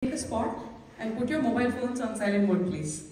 Take a spot and put your mobile phones on silent mode, please.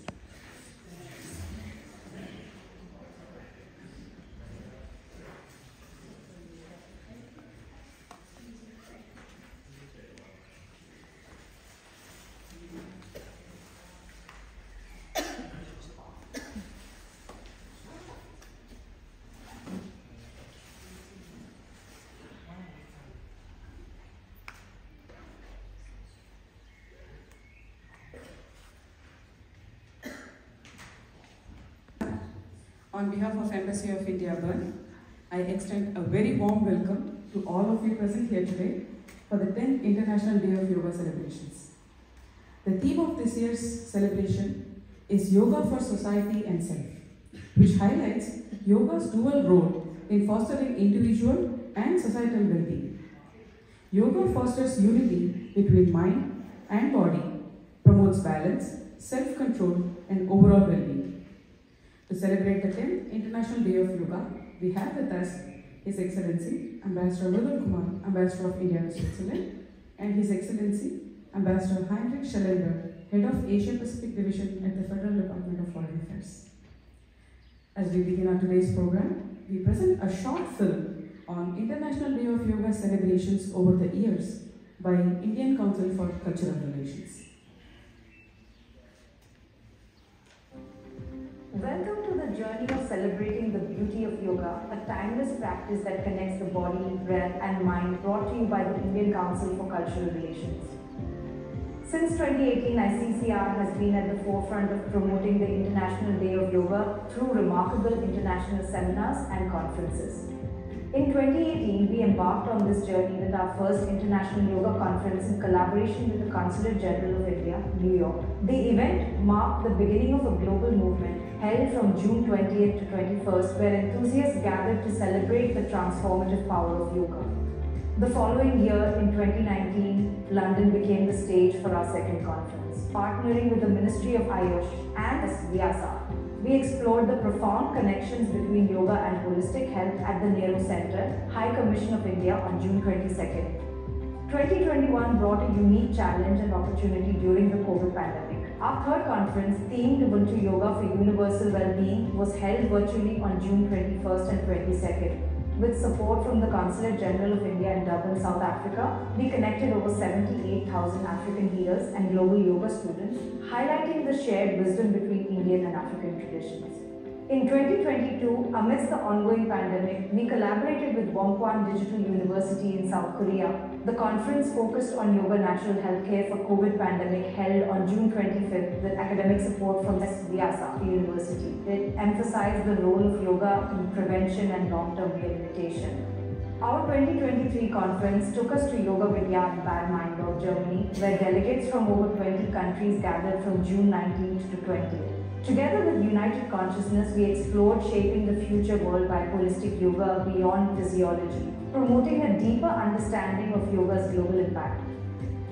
On behalf of Embassy of India, Bern, I extend a very warm welcome to all of you present here today for the 10th International Day of Yoga celebrations. The theme of this year's celebration is Yoga for Society and Self, which highlights yoga's dual role in fostering individual and societal well-being. Yoga fosters unity between mind and body, promotes balance, self-control, and overall well-being. To celebrate the 10th International Day of Yoga, we have with us His Excellency Ambassador Mridul Kumar, Ambassador of India to Switzerland, and His Excellency Ambassador Heinrich Schellender, Head of Asia Pacific Division at the Federal Department of Foreign Affairs. As we begin our today's program, we present a short film on International Day of Yoga celebrations over the years by Indian Council for Cultural Relations. Welcome to the journey of celebrating the beauty of yoga, a timeless practice that connects the body, breath and mind, brought to you by the Indian Council for Cultural Relations. Since 2018, ICCR has been at the forefront of promoting the International Day of Yoga through remarkable international seminars and conferences. In 2018, we embarked on this journey with our first International Yoga Conference in collaboration with the Consulate General of India, New York. The event marked the beginning of a global movement held from June 20th to 21st, where enthusiasts gathered to celebrate the transformative power of yoga. The following year, in 2019, London became the stage for our second conference. Partnering with the Ministry of Ayush and Vyasa, we explored the profound connections between yoga and holistic health at the Nehru Center, High Commission of India on June 22nd. 2021 brought a unique challenge and opportunity during the COVID pandemic. Our third conference, themed Ubuntu Yoga for Universal Wellbeing, was held virtually on June 21st and 22nd. With support from the Consulate General of India in Durban, South Africa, we connected over 78,000 African healers and global yoga students, highlighting the shared wisdom between Indian and African traditions. In 2022, amidst the ongoing pandemic, we collaborated with Wonkwon Digital University in South Korea. The conference focused on yoga natural healthcare for COVID pandemic held on June 25th with academic support from Vyasa University. It emphasized the role of yoga in prevention and long-term rehabilitation. Our 2023 conference took us to Yoga Vidya in Bern, Germany, where delegates from over 20 countries gathered from June 19th to 20th. Together with United Consciousness, we explored shaping the future world by holistic yoga beyond physiology, promoting a deeper understanding of yoga's global impact.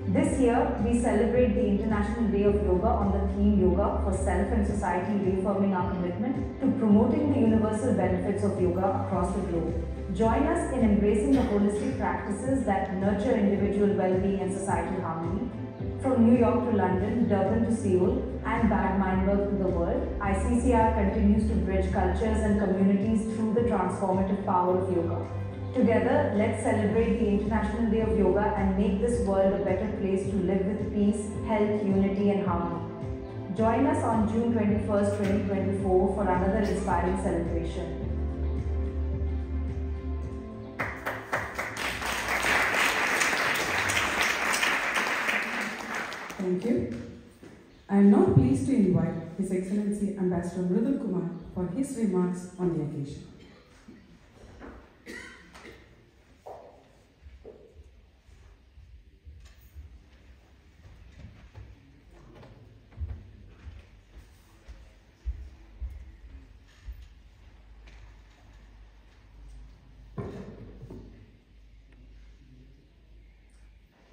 This year, we celebrate the International Day of Yoga on the theme Yoga for Self and Society, reaffirming our commitment to promoting the universal benefits of yoga across the globe. Join us in embracing the holistic practices that nurture individual well-being and societal harmony. From New York to London, Durban to Seoul, and Bad Mindberg to the world, ICCR continues to bridge cultures and communities through the transformative power of yoga. Together, let's celebrate the International Day of Yoga and make this world a better place to live with peace, health, unity, and harmony. Join us on June 21st, 2024 for another inspiring celebration. Thank you. I am now pleased to invite His Excellency Ambassador Mridul Kumar for his remarks on the occasion.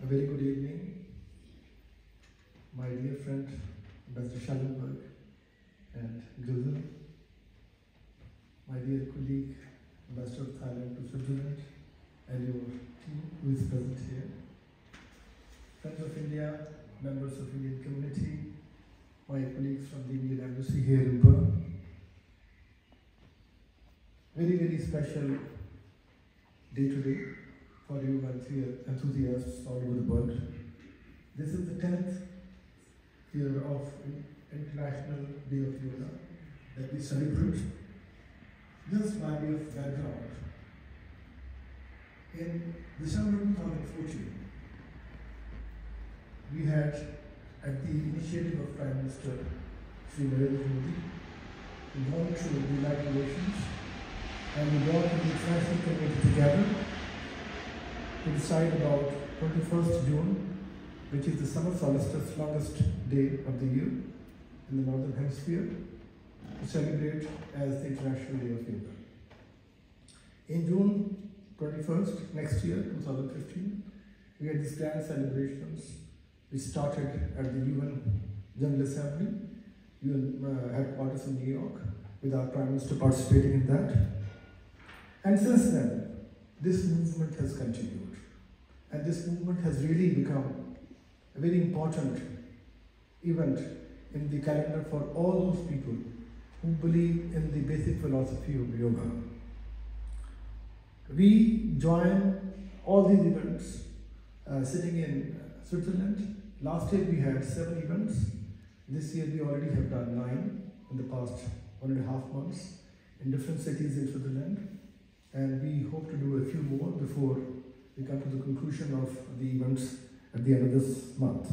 A very good evening, my dear friend Ambassador Schallenberg and Gilzan, my dear colleague Ambassador of Thailand to Switzerland, and your team who is present here. Friends of India, members of Indian community, my colleagues from the Indian Embassy here in Bern. Very, very special day today for yoga enthusiasts all over the world. This is the 10th year of International Day of Yoga that we celebrate. Just by way of background, in December 2014, we had, at the initiative of Prime Minister Sri Narendra Modi, gone through the United Nations and we brought the international community together to decide about 21st June, which is the summer solstice, longest day of the year in the Northern Hemisphere, to celebrate as the International Day of Yoga. In June 21st, next year, 2015, we had these grand celebrations. We started at the UN General Assembly, UN headquarters in New York, with our Prime Minister participating in that. And since then, this movement has continued. And this movement has really become a very important event in the calendar for all those people who believe in the basic philosophy of yoga. We join all these events sitting in Switzerland. Last year we had 7 events. This year we already have done 9 in the past 1.5 months in different cities in Switzerland. And we hope to do a few more before we come to the conclusion of the events at the end of this month.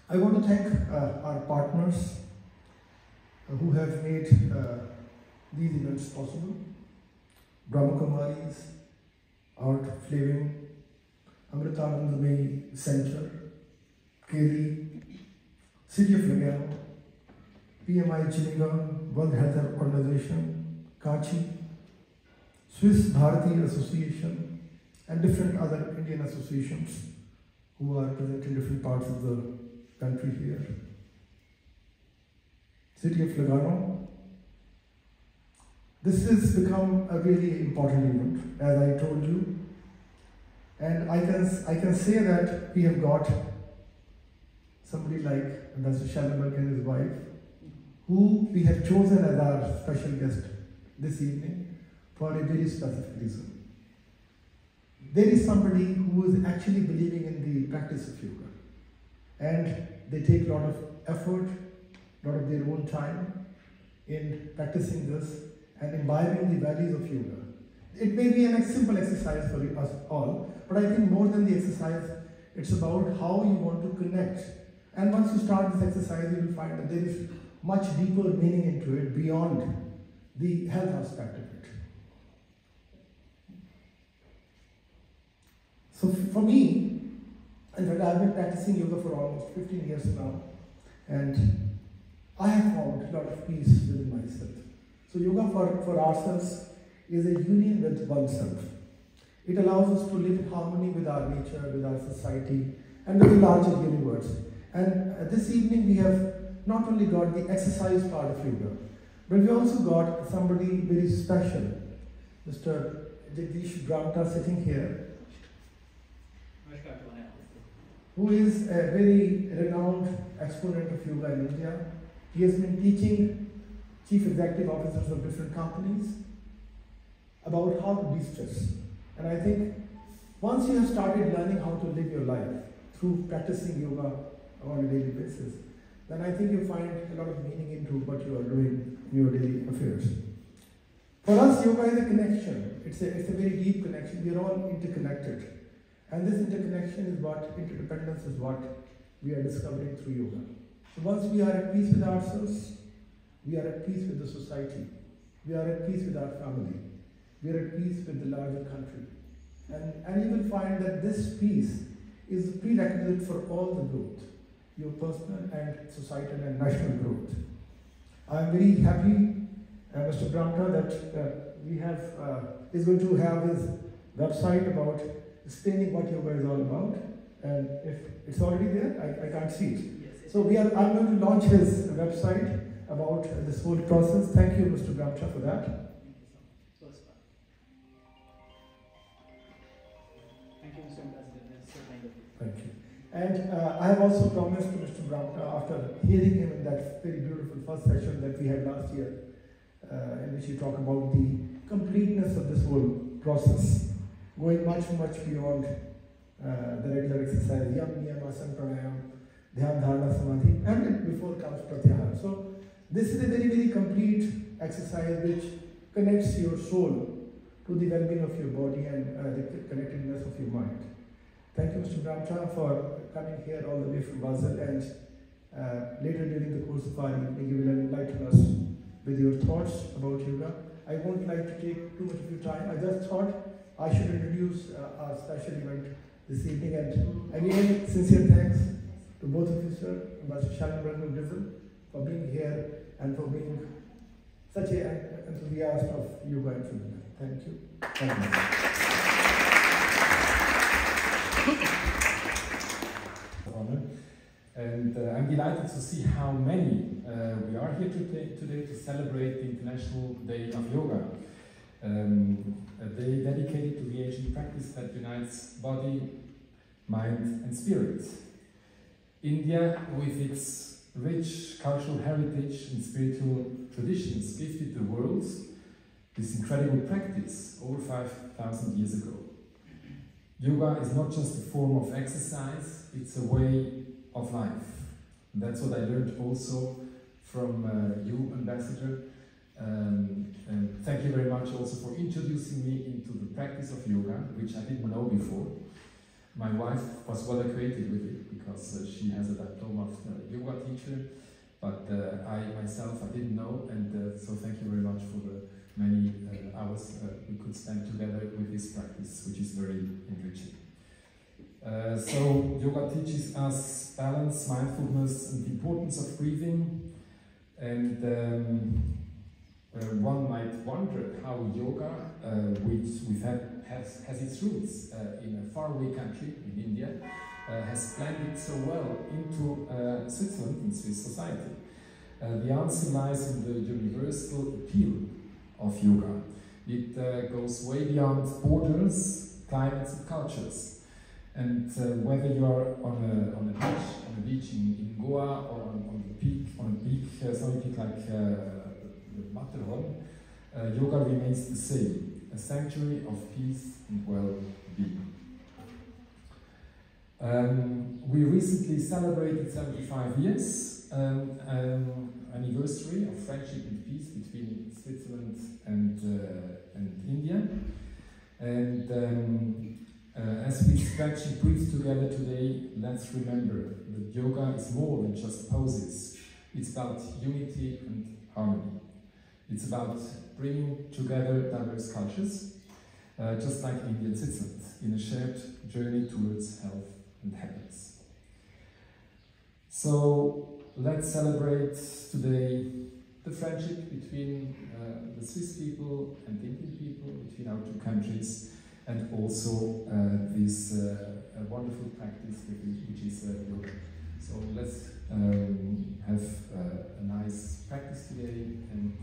I want to thank our partners who have made these events possible. Brahma Kumaris, Art Flaving, Amritanandamay Center, Keli, City of Lugano, PMI Chiniga, World Health Organization, Kachi, Swiss Bharati Association, and different other Indian associations who are present in different parts of the country here. City of Lugano. This has become a really important event, as I told you. And I can say that we have got somebody like Ambassador Schallenberg and his wife, who we have chosen as our special guest this evening for a very specific reason. There is somebody who is actually believing in the practice of yoga. And they take a lot of effort, a lot of their own time in practicing this and imbibing the values of yoga. It may be a simple exercise for us all, but I think more than the exercise, it's about how you want to connect. And once you start this exercise, you will find that there is much deeper meaning into it beyond the health aspect of it. So for me, in fact, I've been practicing yoga for almost 15 years now, and I have found a lot of peace within myself. So yoga for ourselves is a union with oneself. It allows us to live in harmony with our nature, with our society, and with the larger universe. And this evening we have not only got the exercise part of yoga, but we also got somebody very special, Mr. Jagdish Bramta, sitting here, who is a very renowned exponent of yoga in India. He has been teaching chief executive officers of different companies about how to de-stress. And I think once you have started learning how to live your life through practicing yoga on a daily basis, then I think you find a lot of meaning into what you are doing in your daily affairs. For us, yoga is a connection. It's a very deep connection. We are all interconnected. And this interconnection is what, interdependence is what we are discovering through yoga. So once we are at peace with ourselves, we are at peace with the society, we are at peace with our family, we are at peace with the larger country. And you will find that this peace is the prerequisite for all the growth, your personal and societal and national growth. I am very happy, Mr. Bramta, that is going to have his website about explaining what yoga is all about. And if it's already there, I can't see it. Yes, so I'm going to launch his website about this whole process. Thank you, Mr. Bramta, for that. Thank you, Mr. Ambassador. That's so kind of you. Thank you. And I have also promised to Mr. Brahmta, after hearing him in that very beautiful first session that we had last year, in which he talked about the completeness of this whole process, going much, much beyond the regular exercise, yam, niyam, asana, pranayam, dhyan, dharana, samadhi, and before comes pratyahara. So this is a very, very complete exercise which connects your soul to the well-being of your body and the connectedness of your mind. Thank you, Mr. Brahmcha, for coming here all the way from Basel, and later during the course of our evening you will enlighten us with your thoughts about yoga. I won't like to take too much of your time. I just thought I should introduce our special event this evening, and again, sincere thanks to both of you, sir, Ambassador Schallenberg and Grizzle, for being here and for being such an enthusiast of yoga and phenomena. Thank you. Thank you. And I'm delighted to see how many we are here today to celebrate the International Day of Yoga, a day dedicated to the ancient practice that unites body, mind and spirit. India, with its rich cultural heritage and spiritual traditions, gifted the world this incredible practice over 5,000 years ago. Yoga is not just a form of exercise, it's a way of life. And that's what I learned also from you, Ambassador. And thank you very much also for introducing me into the practice of yoga, which I didn't know before. My wife was well acquainted with it because she has a diploma of yoga teacher, but I myself, I didn't know, and so thank you very much for the many hours we could spend together with this practice, which is very enriching. So yoga teaches us balance, mindfulness and the importance of breathing, and one might wonder how yoga, which has its roots in a faraway country, in India, has blended so well into Switzerland and Swiss society. The answer lies in the universal appeal of yoga. It goes way beyond borders, climates and cultures. And whether you are on a beach in Goa or on a peak like the Matterhorn, yoga remains the same, a sanctuary of peace and well-being. We recently celebrated 75 years anniversary of friendship and peace between Switzerland and India, and as we stretch and breathe together today, let's remember that yoga is more than just poses. It's about unity and harmony. It's about bringing together diverse cultures, just like India and Switzerland, in a shared journey towards health and happiness. So let's celebrate today the friendship between the Swiss people and the Indian people, between our two countries, and also this wonderful practice which is yoga. So let's have a nice practice today and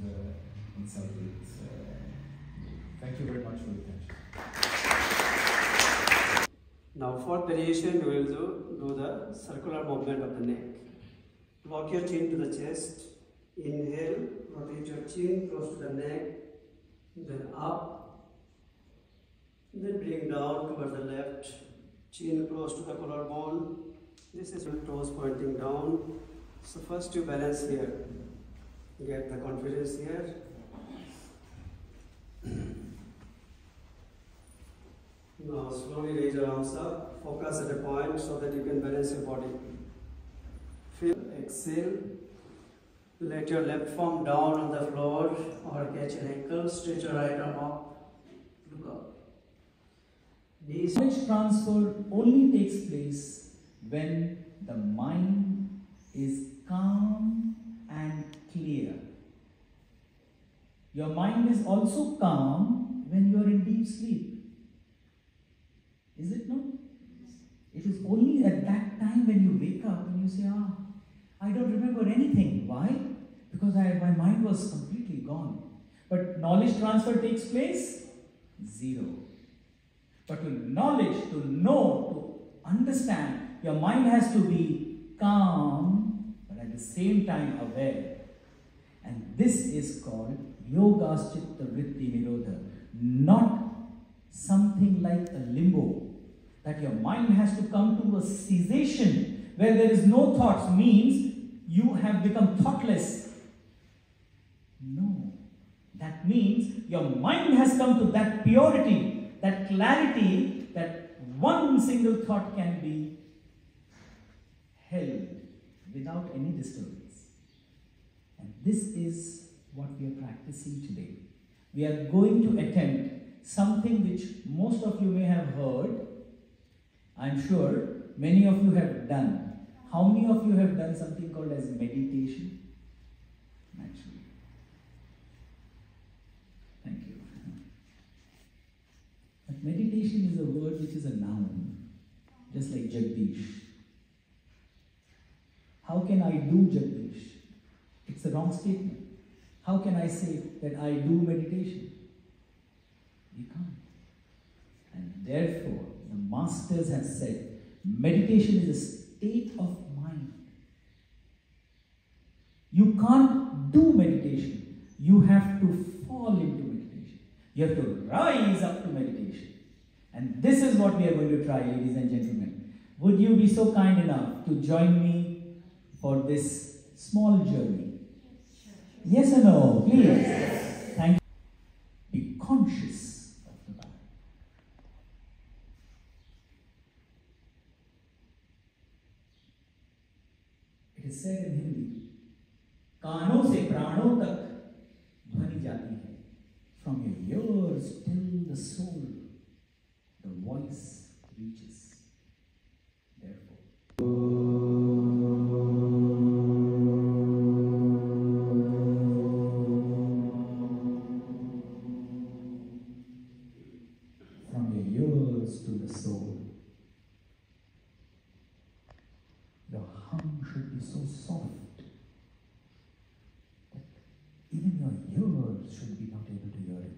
celebrate. Thank you very much for your attention. Now, fourth variation, we will do the circular movement of the neck. Lock your chin to the chest. Inhale, rotate your chin close to the neck, then up. Then bring down towards the left, chin close to the collarbone. This is with toes pointing down. So first you balance here. Get the confidence here. Now slowly raise your arms up. Focus at a point so that you can balance your body. Feel, exhale. Let your left palm down on the floor or catch an ankle. Stretch your right arm up. Look up. Knowledge transfer only takes place when the mind is calm and clear. Your mind is also calm when you are in deep sleep. Is it not? It is only at that time when you wake up and you say, I don't remember anything. Why? Because my mind was completely gone. But knowledge transfer takes place? Zero. But to knowledge, to know, to understand Your mind has to be calm, but at the same time aware. And this is called Yoga Chitta Vritti Nirodha. Not something like a limbo, that your mind has to come to a cessation where there is no thoughts, means you have become thoughtless. No, that means your mind has come to that purity, that clarity, that one single thought can be held without any disturbance. And this is what we are practicing today. We are going to attempt something which most of you may have heard. I'm sure many of you have done. How many of you have done something called as meditation? Naturally. Thank you. But meditation is a word which is a noun, just like Jagdish. How can I do Jagdish? It's a wrong statement. How can I say that I do meditation? We can't. And therefore, the masters have said, meditation is a state of mind. You can't do meditation. You have to fall into meditation. You have to rise up to meditation. And this is what we are going to try, ladies and gentlemen. Would you be so kind enough to join me for this small journey? Yes or no? Please. Yes. Thank you. Be conscious of the body. It is said in Hindi, कानों से प्राणों तक ध्वनि जाती है. From your ears till the soul, the voice reaches. Therefore, to the soul. Your hum should be so soft that even your ears should be not able to hear it.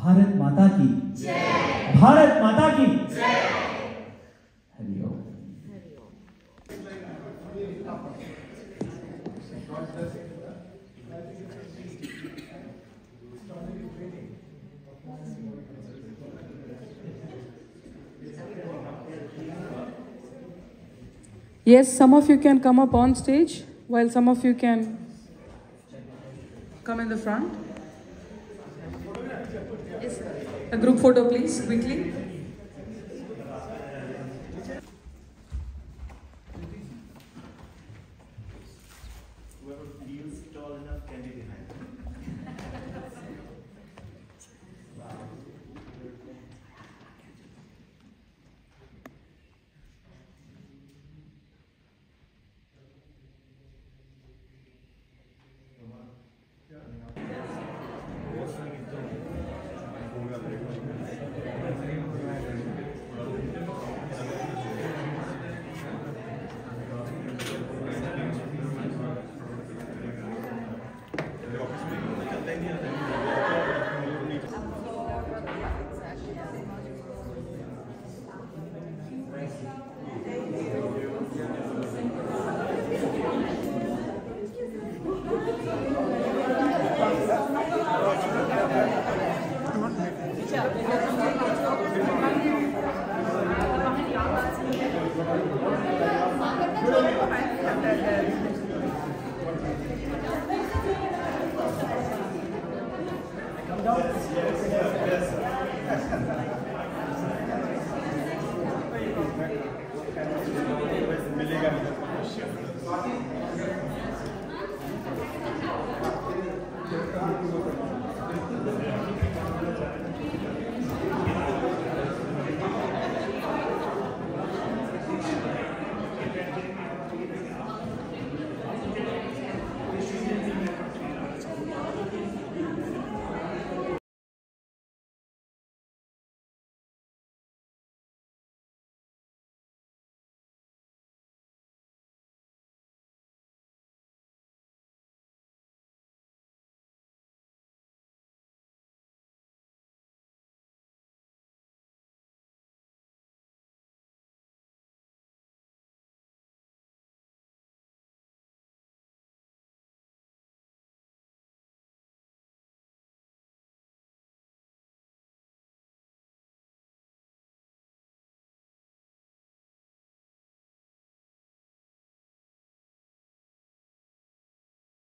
Bharat माता की जय। भारत माता की जय। हरि ओम। Yes, some of you can come up on stage, while some of you can come in the front. A group photo, please, quickly. Whoever feels tall enough can be behind. Yes, yes, yes.